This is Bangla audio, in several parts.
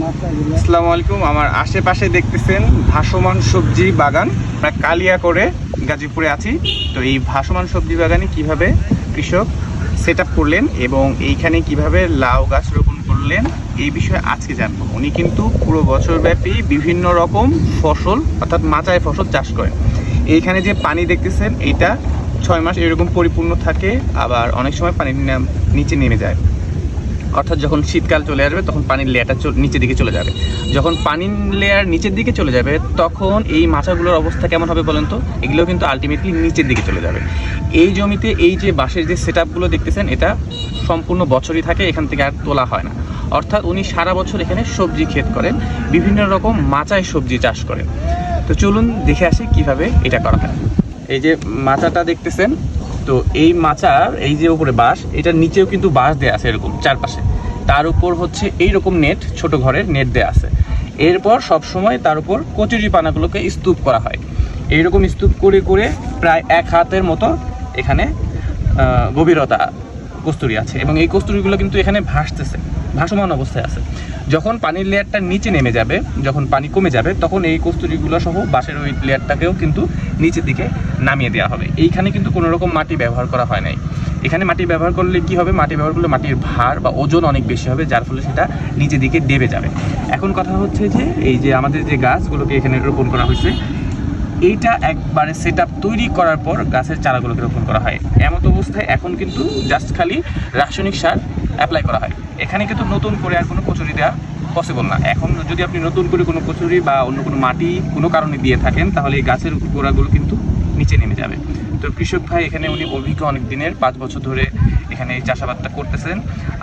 আসসালামু আলাইকুম। আমার আশেপাশে দেখতেছেন ভাসমান সবজি বাগান। আমরা কালিয়া করে গাজীপুরে আছি। তো এই ভাসমান সবজি বাগানে কিভাবে কৃষক সেট আপ করলেন এবং এইখানে কিভাবে লাউ গাছ রোপণ করলেন এই বিষয়ে আজকে জানবো। উনি কিন্তু পুরো বছরব্যাপী বিভিন্ন রকম ফসল অর্থাৎ মাচায় ফসল চাষ করেন। এইখানে যে পানি দেখতেছেন এইটা 6 মাস এরকম পরিপূর্ণ থাকে, আবার অনেক সময় পানি নিচে নেমে যায়। অর্থাৎ যখন শীতকাল চলে আসবে তখন পানির লেয়ারটা নিচের দিকে চলে যাবে। যখন পানির লেয়ার নিচের দিকে চলে যাবে তখন এই মাছাগুলোর অবস্থা কেমন হবে বলেন তো? এগুলো কিন্তু আলটিমেটলি নিচের দিকে চলে যাবে। এই জমিতে এই যে বাঁশের যে সেট আপগুলো দেখতেছেন এটা সম্পূর্ণ বছরই থাকে, এখান থেকে আর তোলা হয় না। অর্থাৎ উনি সারা বছর এখানে সবজি ক্ষেত করেন, বিভিন্ন রকম মাচায় সবজি চাষ করেন। তো চলুন দেখে আসি কিভাবে এটা করা হয়। এই যে মাচাটা দেখতেছেন, তো এই মাচার এই যে উপরে বাঁশ, এটার নিচেও কিন্তু বাঁশ দেওয়া আছে এরকম চারপাশে। তার উপর হচ্ছে এইরকম নেট, ছোট ঘরের নেট দেওয়া আছে। এরপর সবসময় তার উপর কচুরি পানাগুলোকে স্তূপ করা হয়। এইরকম স্তূপ করে করে প্রায় 1 হাতের মতো এখানে গভীরতা কস্তুরি আছে, এবং এই কস্তুরিগুলো কিন্তু এখানে ভাসতেছে, ভাসমান অবস্থায় আছে। যখন পানির লেয়ারটা নিচে নেমে যাবে, যখন পানি কমে যাবে, তখন এই কস্তুরিগুলো সহ বাঁশের ওই লেয়ারটাকেও কিন্তু নিচের দিকে নামিয়ে দেওয়া হবে। এইখানে কিন্তু কোনো রকম মাটি ব্যবহার করা হয় নাই। এখানে মাটি ব্যবহার করলে কি হবে? মাটি ব্যবহার করলে মাটির ভার বা ওজন অনেক বেশি হবে, যার ফলে সেটা নিচের দিকে দেবে যাবে। এখন কথা হচ্ছে যে এই যে আমাদের যে গাছগুলোকে এখানে রোপণ করা হয়েছে, এইটা একবারে সেট আপ তৈরি করার পর গাছের চারাগুলোকে রোপণ করা হয়। এমত অবস্থায় এখন কিন্তু জাস্ট খালি রাসায়নিক সার অ্যাপ্লাই করা হয়। এখানে কিন্তু নতুন করে আর কোনো কচুরি দেওয়া পসিবল না। এখন যদি আপনি নতুন করে কোনো কচুরি বা অন্য কোনো মাটি কোনো কারণে দিয়ে থাকেন, তাহলে এই গাছের গোড়াগুলো কিন্তু নিচে নেমে যাবে। তো কৃষক ভাই এখানে উনি অভিজ্ঞ অনেক দিনের, 5 বছর ধরে এখানে এই চাষাবাদটা করতেছেন।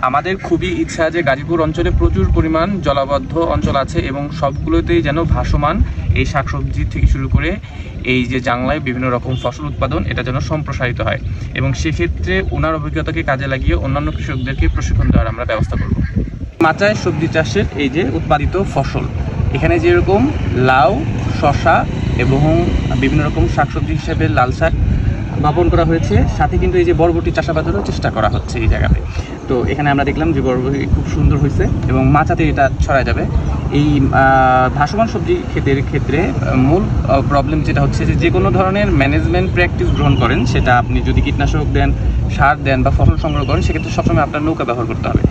আমাদের খুবই ইচ্ছা যে গাজীপুর অঞ্চলে প্রচুর পরিমাণ জলাবদ্ধ অঞ্চল আছে এবং সবগুলোতেই যেন ভাসমান এই শাকসবজি থেকে শুরু করে এই যে জাংলায় বিভিন্ন রকম ফসল উৎপাদন, এটা যেন সম্প্রসারিত হয়। এবং সেক্ষেত্রে ওনার অভিজ্ঞতাকে কাজে লাগিয়ে অন্যান্য কৃষকদেরকে প্রশিক্ষণ দেওয়ার আমরা ব্যবস্থা করব। মাচায় সবজি চাষের এই যে উৎপাদিত ফসল, এখানে যেরকম লাউ, শসা এবং বিভিন্ন রকম শাকসবজি হিসেবে লাল শাক বপন করা হয়েছে, সাথে কিন্তু এই যে বরবটি চাষাবাদেরও চেষ্টা করা হচ্ছে এই জায়গাতে। তো এখানে আমরা দেখলাম যে বরবটি খুব সুন্দর হয়েছে এবং মাচাতে এটা ছড়া যাবে। এই ভাসমান সবজি ক্ষেতের ক্ষেত্রে মূল প্রবলেম যেটা হচ্ছে যে কোনো ধরনের ম্যানেজমেন্ট প্র্যাকটিস গ্রহণ করেন, সেটা আপনি যদি কীটনাশক দেন, সার দেন বা ফসল সংগ্রহ করেন, সেক্ষেত্রে সবসময় আপনার নৌকা ব্যবহার করতে হবে।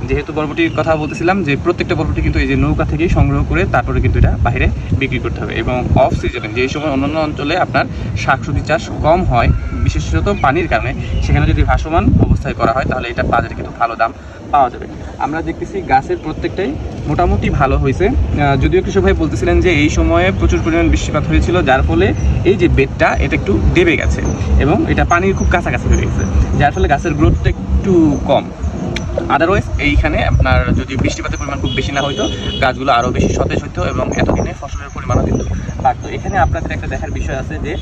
যেহেতু বরবটির কথা বলতেছিলাম, যে প্রত্যেকটা বরবটি কিন্তু এই যে নৌকা থেকেই সংগ্রহ করে তারপরে কিন্তু এটা বাইরে বিক্রি করতে হবে। এবং অফ সিজনে যে সময় অন্যান্য অঞ্চলে আপনার শাকসবজি চাষ কম হয়, বিশেষত পানির কারণে, সেখানে যদি ভাসমান অবস্থায় করা হয় তাহলে এটা বাজারে কিন্তু ভালো দাম পাওয়া যাবে। আমরা দেখতেছি গাছের প্রত্যেকটাই মোটামুটি ভালো হয়েছে। যদিও কৃষক ভাই বলতেছিলেন যে এই সময়ে প্রচুর পরিমাণ বৃষ্টিপাত হয়েছিল, যার ফলে এই যে বেডটা এটা একটু দেবে গেছে এবং এটা পানির খুব কাছাকাছি হয়ে গেছে, যার ফলে গাছের গ্রোথটা একটু কম। আদারওয়াইজ এইখানে আপনার যদি বৃষ্টিপাতের পরিমাণ খুব বেশি না হইতো, গাছগুলো আরও বেশি সতেজ হইতো এবং এতদিনে ফসলের পরিমাণও কিন্তু বাড়তো। এখানে আপনাদের একটা দেখার বিষয় আছে যে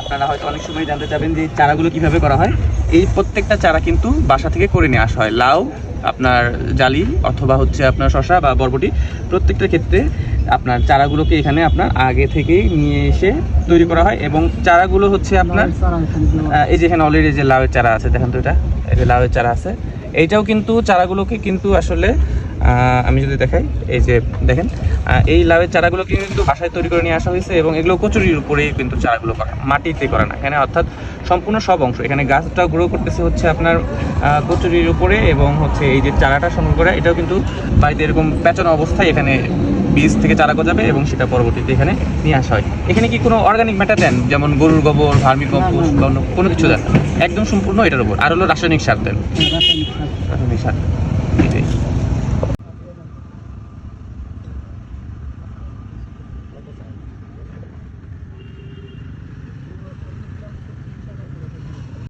আপনারা হয়তো অনেক সময় জানতে চাবেন যে চারাগুলো কীভাবে করা হয়। এই প্রত্যেকটা চারা কিন্তু বাসা থেকে করে নিয়ে আসা হয়। লাউ, আপনার জালি অথবা হচ্ছে আপনার শসা বা বরবটি, প্রত্যেকটা ক্ষেত্রে আপনার চারাগুলোকে এখানে আপনার আগে থেকেই নিয়ে এসে তৈরি করা হয়। এবং চারাগুলো হচ্ছে আপনার এই যে এখানে অলরেডি যে লাউয়ের চারা আছে, দেখেন তো এটা, এই যে লাউয়ের চারা আছে, এইটাও কিন্তু চারাগুলোকে কিন্তু আসলে আমি যদি দেখাই, এই যে দেখেন এই লাউয়ের চারাগুলোকে কিন্তু বাসায় তৈরি করে নিয়ে আসা হয়েছে এবং এগুলো কচুরির উপরেই কিন্তু চারাগুলো করা, মাটিতে করে না এখানে। অর্থাৎ সম্পূর্ণ সব অংশ এখানে গাছটা গ্রো করতেছে হচ্ছে আপনার কচুরির উপরে, এবং হচ্ছে এই যে চারাটা সংগ্রহ করা এটাও কিন্তু বাড়িতে এরকম পেঁচানো অবস্থায় এখানে বীজ থেকে চারা গজাবে এবং সেটা পরবর্তীতে এখানে নিয়ে আসা হয়। এখানে কি কোনো অর্গানিক ম্যাটার দেন, যেমন গরুর গোবর, ভার্মি কম্পোস্ট বা কোনো কিছু দেন? একদম সম্পূর্ণ এটার উপর। আর হলো রাসায়নিক সার দেন, রাসায়নিক সার এটাই।